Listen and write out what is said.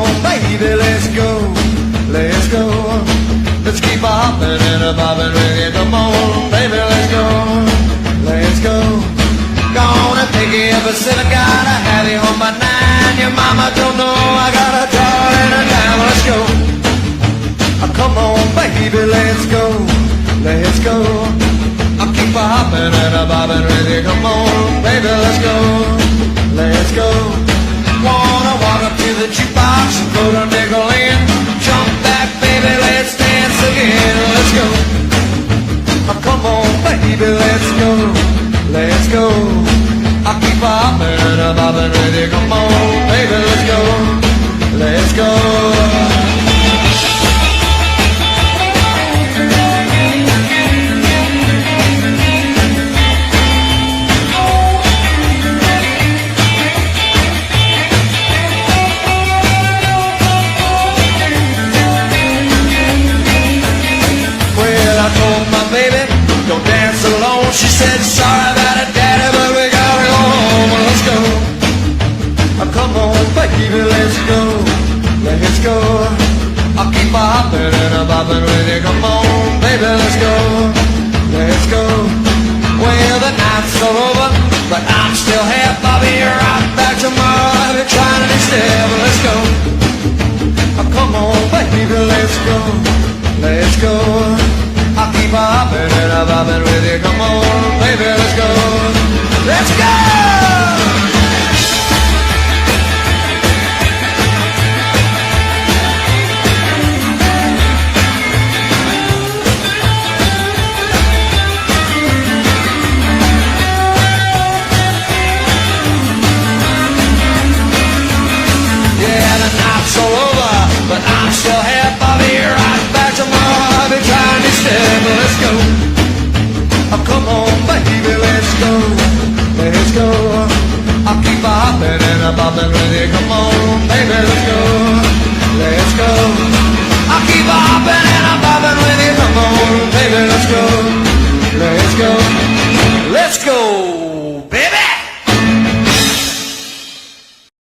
on, baby, let's go, let's go. Let's keep a hopping and a bobbing with you. Come on, baby, let's go, let's go. Gonna pick you up at 7, gotta have you home by 9. Your mama don't know I got a car and a dime. Let's go. Come on, baby, let's go, let's go. I'll keep a hopping and a bobbing with you. Come on, baby, let's go, let's go. Wanna walk up to the jukebox and put a nickel in. Jump back, baby, let's dance again. Let's go. Come on, baby, let's go, let's go. I'll keep a hopping and a bobbing with you. Come on, baby, let's go, let's go. Don't dance alone. She said, sorry about it, daddy, but we gotta go home. Well, let's go. Come on, baby, let's go, let's go. I'll keep a hopping and a bobbing with you. Come on.